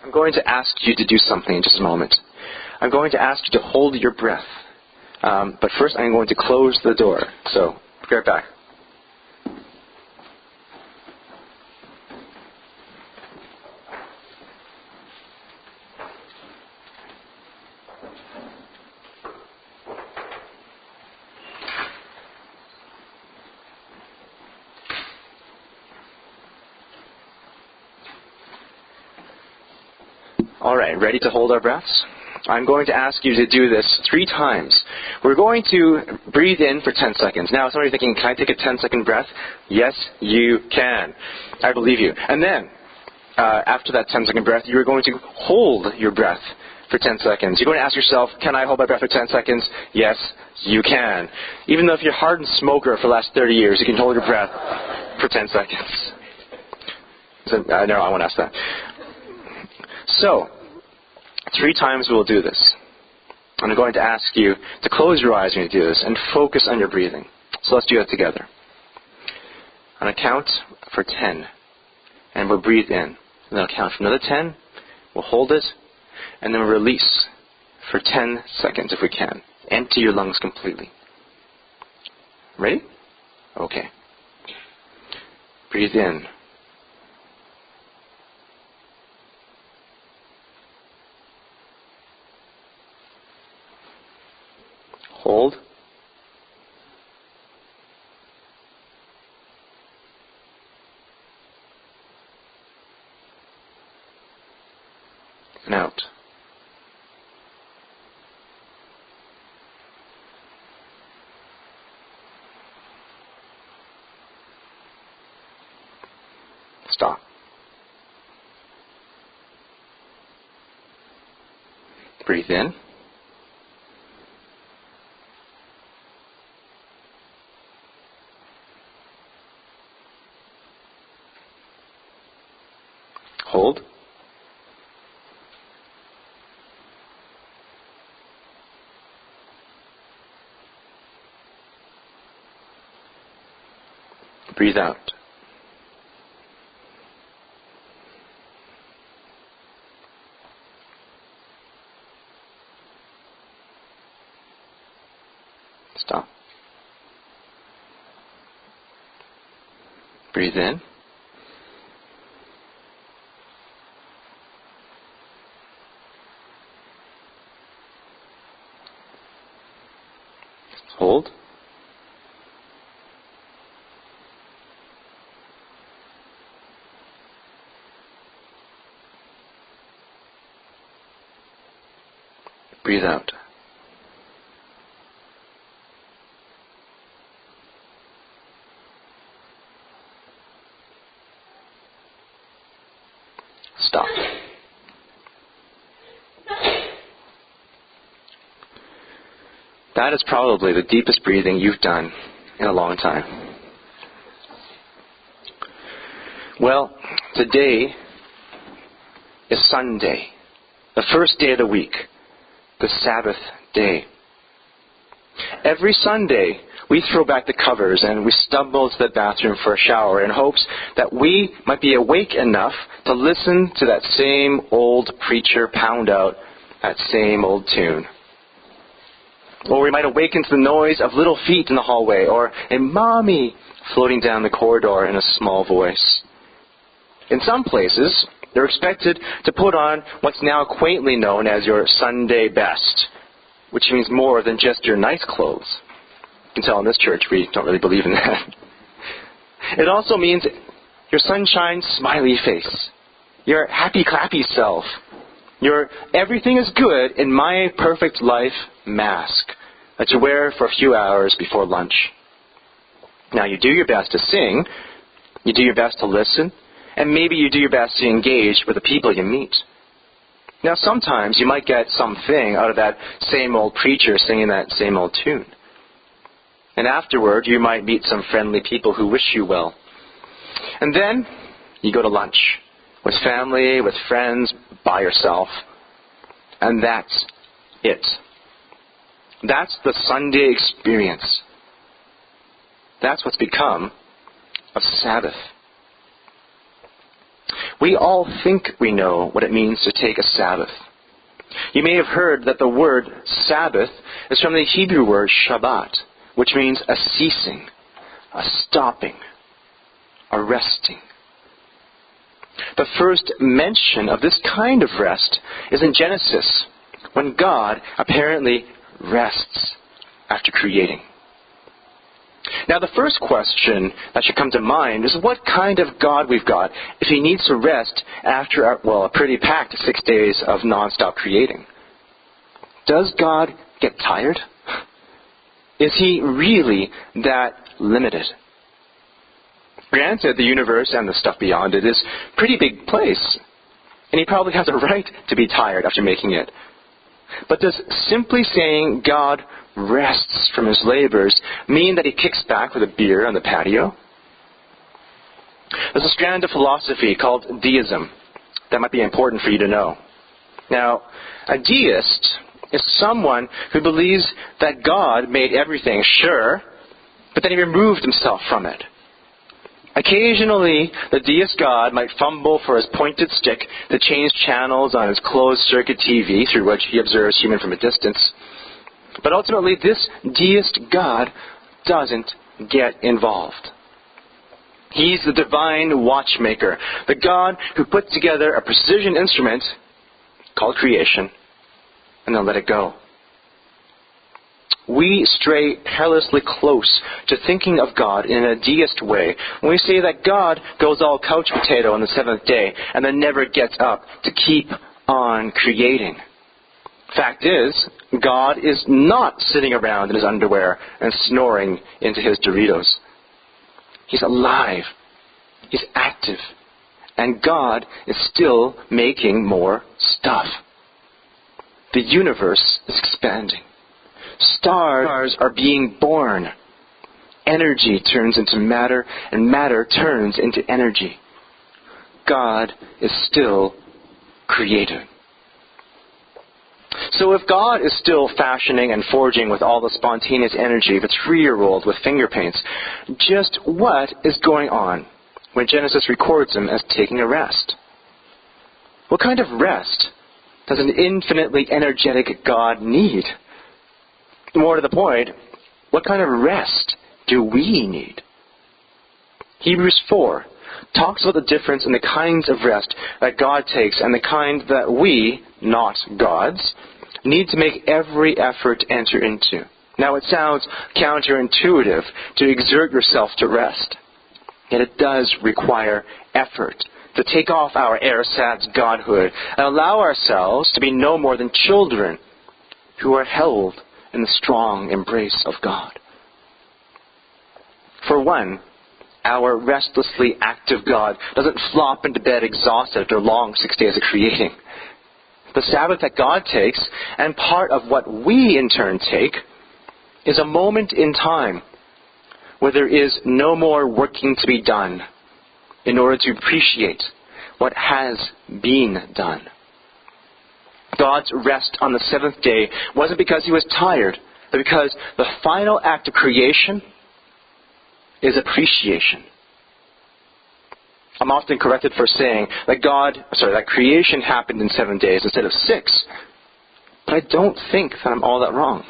I'm going to ask you to do something in just a moment. I'm going to ask you to hold your breath. But first I'm going to close the door. So, be right back. All right, ready to hold our breaths? I'm going to ask you to do this 3 times. We're going to breathe in for 10 seconds. Now, somebody's thinking, can I take a 10-second breath? Yes, you can. I believe you. And then, after that 10-second breath, you're going to hold your breath for 10 seconds. You're going to ask yourself, can I hold my breath for 10 seconds? Yes, you can. Even though if you're a hardened smoker for the last 30 years, you can hold your breath for 10 seconds. So, no, I won't ask that. So, 3 times we'll do this. I'm going to ask you to close your eyes when you do this and focus on your breathing. So let's do that together. On a count for 10, and we'll breathe in. And then I'll count for another 10, we'll hold it, and then we'll release for 10 seconds if we can. Empty your lungs completely. Ready? Okay. Breathe in. Hold. And out. Stop. Breathe in. Hold. Breathe out. Stop. Breathe in. Hold. Breathe out. Stop. That is probably the deepest breathing you've done in a long time. Well, today is Sunday, the first day of the week, the Sabbath day. Every Sunday, we throw back the covers and we stumble to the bathroom for a shower in hopes that we might be awake enough to listen to that same old preacher pound out that same old tune. Or we might awaken to the noise of little feet in the hallway, or a mommy floating down the corridor in a small voice. In some places, they're expected to put on what's now quaintly known as your Sunday best, which means more than just your nice clothes. You can tell in this church we don't really believe in that. It also means your sunshine smiley face, your happy clappy self, your everything is good in my perfect life mask that you wear for a few hours before lunch. Now you do your best to sing, you do your best to listen, and maybe you do your best to engage with the people you meet. Now sometimes you might get something out of that same old preacher singing that same old tune. And afterward you might meet some friendly people who wish you well. And then you go to lunch with family, with friends, by yourself. And that's it. That's the Sunday experience. That's what's become a Sabbath. We all think we know what it means to take a Sabbath. You may have heard that the word Sabbath is from the Hebrew word Shabbat, which means a ceasing, a stopping, a resting. The first mention of this kind of rest is in Genesis, when God apparently rests after creating. Now, the first question that should come to mind is what kind of God we've got if he needs to rest after, a pretty packed 6 days of non-stop creating. Does God get tired? Is he really that limited? Granted, the universe and the stuff beyond it is a pretty big place, and he probably has a right to be tired after making it. But does simply saying God rests from his labors mean that he kicks back with a beer on the patio? There's a strand of philosophy called deism that might be important for you to know. Now, a deist is someone who believes that God made everything, sure, but then he removed himself from it. Occasionally, the deist God might fumble for his pointed stick to change channels on his closed-circuit TV through which he observes human from a distance. But ultimately, this deist God doesn't get involved. He's the divine watchmaker, the God who put together a precision instrument called creation and then let it go. We stray perilously close to thinking of God in a deist way when we say that God goes all couch potato on the seventh day and then never gets up to keep on creating. Fact is, God is not sitting around in his underwear and snoring into his Doritos. He's alive. He's active. And God is still making more stuff. The universe is expanding. Stars are being born. Energy turns into matter, and matter turns into energy. God is still creative. So if God is still fashioning and forging with all the spontaneous energy of a 3-year-old with finger paints, just what is going on when Genesis records him as taking a rest? What kind of rest does an infinitely energetic God need? More to the point, what kind of rest do we need? Hebrews 4 talks about the difference in the kinds of rest that God takes and the kind that we, not gods, need to make every effort to enter into. Now, it sounds counterintuitive to exert yourself to rest, yet it does require effort to take off our ersatz godhood and allow ourselves to be no more than children who are held in the strong embrace of God. For one, our restlessly active God doesn't flop into bed exhausted after a long 6 days of creating. The Sabbath that God takes, and part of what we in turn take, is a moment in time where there is no more working to be done in order to appreciate what has been done. God's rest on the seventh day wasn't because he was tired, but because the final act of creation is appreciation. I'm often corrected for saying that creation happened in 7 days instead of 6. But I don't think that I'm all that wrong.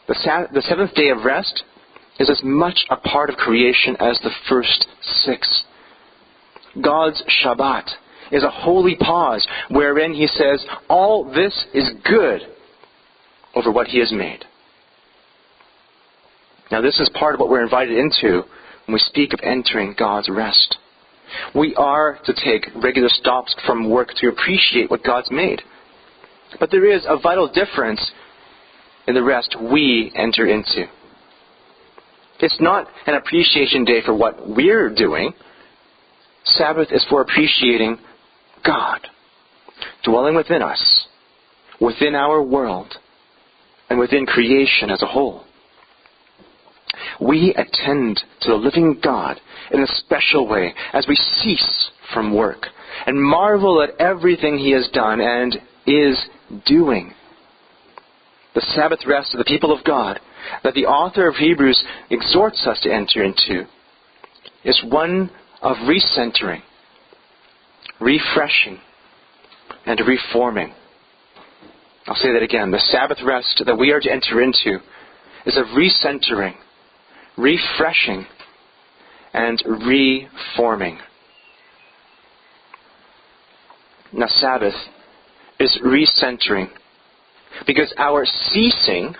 The seventh day of rest is as much a part of creation as the first 6. God's Shabbat is a holy pause wherein he says, all this is good over what he has made. Now, this is part of what we're invited into when we speak of entering God's rest. We are to take regular stops from work to appreciate what God's made. But there is a vital difference in the rest we enter into. It's not an appreciation day for what we're doing. Sabbath is for appreciating God, dwelling within us, within our world, and within creation as a whole. We attend to the living God in a special way as we cease from work and marvel at everything he has done and is doing. The Sabbath rest of the people of God that the author of Hebrews exhorts us to enter into is one of recentering, refreshing, and reforming. I'll say that again. The Sabbath rest that we are to enter into is a recentering, refreshing, and reforming. Now, Sabbath is recentering because our ceasing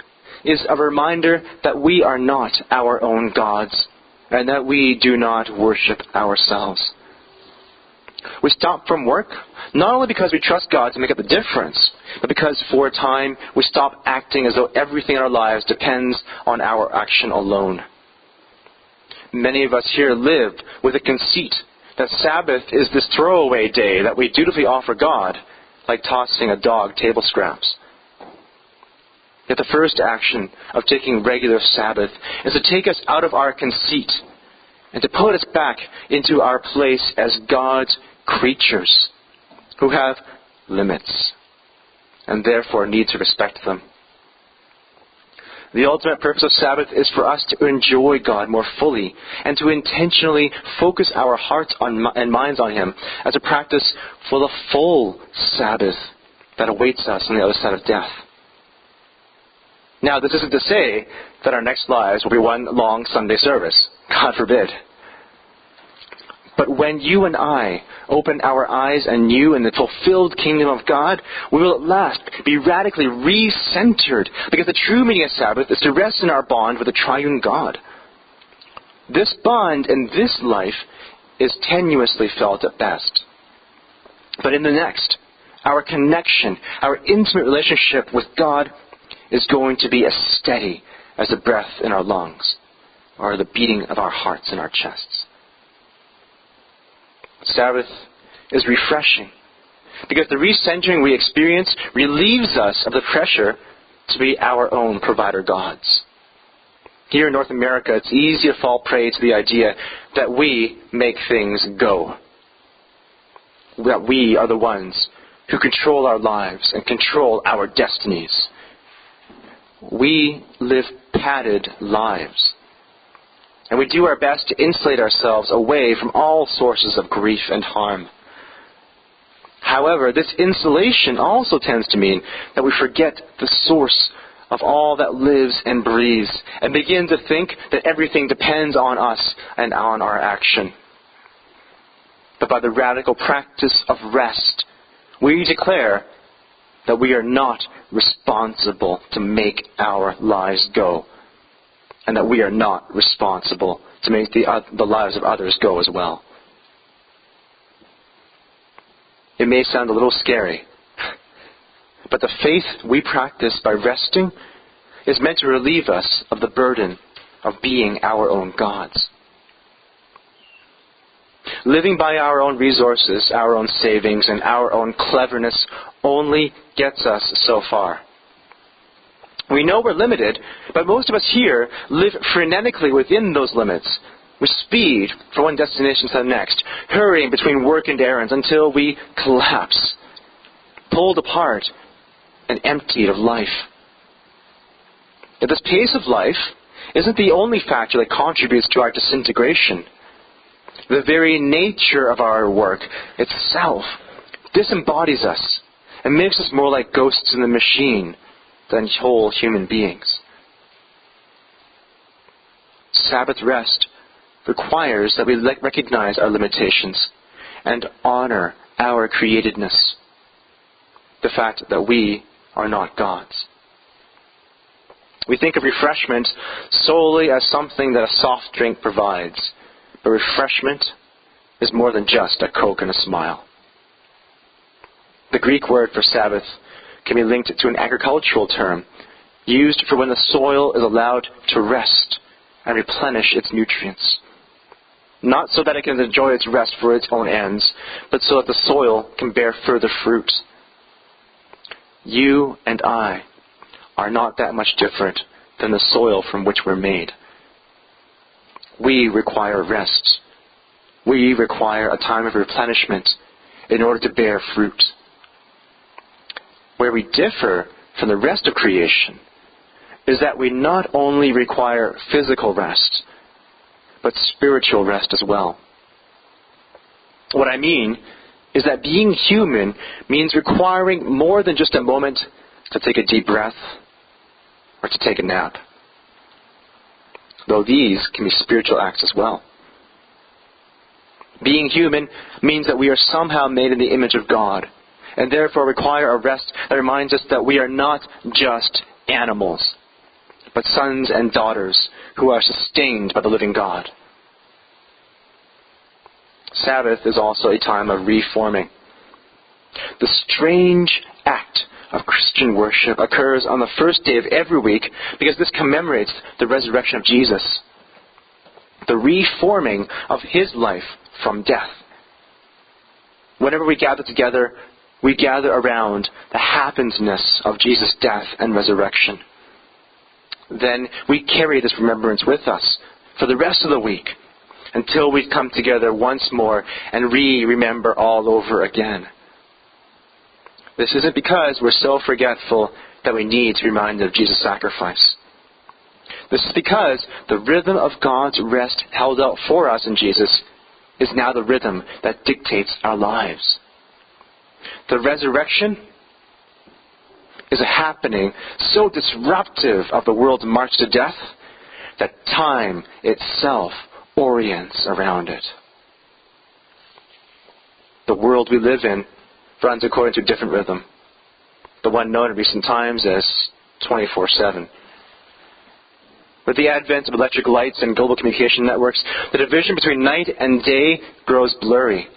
is a reminder that we are not our own gods and that we do not worship ourselves. We stop from work not only because we trust God to make up the difference, but because for a time we stop acting as though everything in our lives depends on our action alone. Many of us here live with a conceit that Sabbath is this throwaway day that we dutifully offer God, like tossing a dog table scraps. Yet the first action of taking regular Sabbath is to take us out of our conceit and to put us back into our place as God's creatures who have limits and therefore need to respect them. The ultimate purpose of Sabbath is for us to enjoy God more fully and to intentionally focus our hearts and minds on Him as a practice for the full Sabbath that awaits us on the other side of death. Now, this isn't to say that our next lives will be one long Sunday service. God forbid. But when you and I open our eyes anew in the fulfilled kingdom of God, we will at last be radically re-centered, because the true meaning of Sabbath is to rest in our bond with the triune God. This bond in this life is tenuously felt at best. But in the next, our connection, our intimate relationship with God is going to be as steady as the breath in our lungs or the beating of our hearts in our chests. Sabbath is refreshing because the recentering we experience relieves us of the pressure to be our own provider gods. Here in North America, it's easy to fall prey to the idea that we make things go. That we are the ones who control our lives and control our destinies. We live padded lives. And we do our best to insulate ourselves away from all sources of grief and harm. However, this insulation also tends to mean that we forget the source of all that lives and breathes and begin to think that everything depends on us and on our action. But by the radical practice of rest, we declare that we are not responsible to make our lives go, and that we are not responsible to make the lives of others go as well. It may sound a little scary, but the faith we practice by resting is meant to relieve us of the burden of being our own gods. Living by our own resources, our own savings, and our own cleverness only gets us so far. We know we're limited, but most of us here live frenetically within those limits, with speed from one destination to the next, hurrying between work and errands until we collapse, pulled apart and emptied of life. Yet this pace of life isn't the only factor that contributes to our disintegration. The very nature of our work itself disembodies us and makes us more like ghosts in the machine than whole human beings. Sabbath rest requires that we recognize our limitations and honor our createdness, the fact that we are not gods. We think of refreshment solely as something that a soft drink provides, but refreshment is more than just a Coke and a smile. The Greek word for Sabbath can be linked to an agricultural term used for when the soil is allowed to rest and replenish its nutrients. Not so that it can enjoy its rest for its own ends, but so that the soil can bear further fruit. You and I are not that much different than the soil from which we're made. We require rest. We require a time of replenishment in order to bear fruit. Where we differ from the rest of creation is that we not only require physical rest, but spiritual rest as well. What I mean is that being human means requiring more than just a moment to take a deep breath or to take a nap, though these can be spiritual acts as well. Being human means that we are somehow made in the image of God, and therefore require a rest that reminds us that we are not just animals, but sons and daughters who are sustained by the living God. Sabbath is also a time of reforming. The strange act of Christian worship occurs on the first day of every week because this commemorates the resurrection of Jesus, the reforming of his life from death. Whenever we gather together, we gather around the happenedness of Jesus' death and resurrection. Then we carry this remembrance with us for the rest of the week until we come together once more and remember all over again. This isn't because we're so forgetful that we need to be reminded of Jesus' sacrifice. This is because the rhythm of God's rest held out for us in Jesus is now the rhythm that dictates our lives. The resurrection is a happening so disruptive of the world's march to death that time itself orients around it. The world we live in runs according to a different rhythm, the one known in recent times as 24/7. With the advent of electric lights and global communication networks, the division between night and day grows blurry.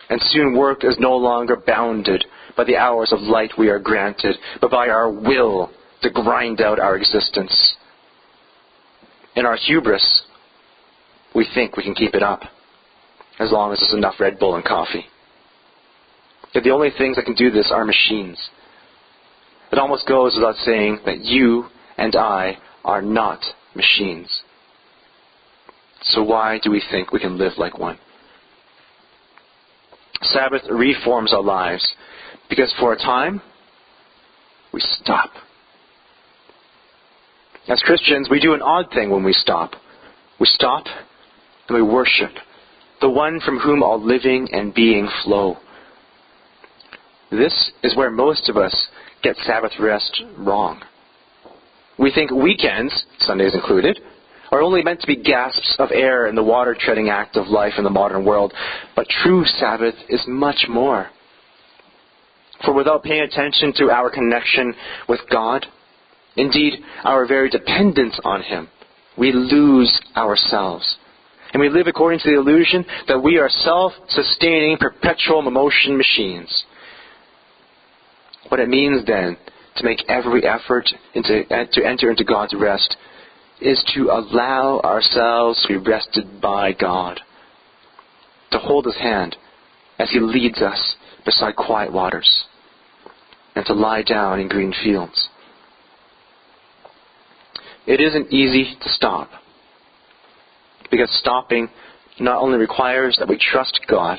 And soon work is no longer bounded by the hours of light we are granted, but by our will to grind out our existence. In our hubris, we think we can keep it up, as long as there's enough Red Bull and coffee. Yet the only things that can do this are machines. It almost goes without saying that you and I are not machines. So why do we think we can live like one? Sabbath reforms our lives because for a time, we stop. As Christians, we do an odd thing when we stop. We stop and we worship the one from whom all living and being flow. This is where most of us get Sabbath rest wrong. We think weekends, Sundays included, are only meant to be gasps of air in the water-treading act of life in the modern world. But true Sabbath is much more. For without paying attention to our connection with God, indeed our very dependence on Him, we lose ourselves. And we live according to the illusion that we are self-sustaining perpetual motion machines. What it means then to make every effort to enter into God's rest is to allow ourselves to be rested by God, to hold His hand as He leads us beside quiet waters, and to lie down in green fields. It isn't easy to stop, because stopping not only requires that we trust God,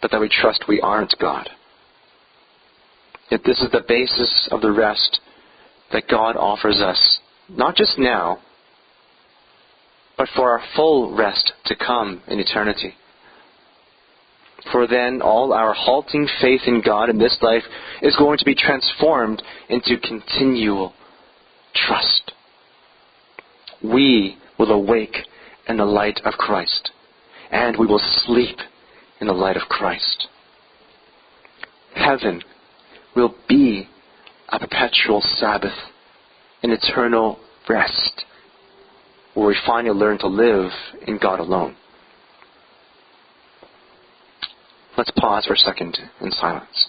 but that we trust we aren't God. Yet this is the basis of the rest that God offers us, not just now, but for our full rest to come in eternity. For then all our halting faith in God in this life is going to be transformed into continual trust. We will awake in the light of Christ, and we will sleep in the light of Christ. Heaven will be a perpetual Sabbath, an eternal rest, where we finally learn to live in God alone. Let's pause for a second in silence.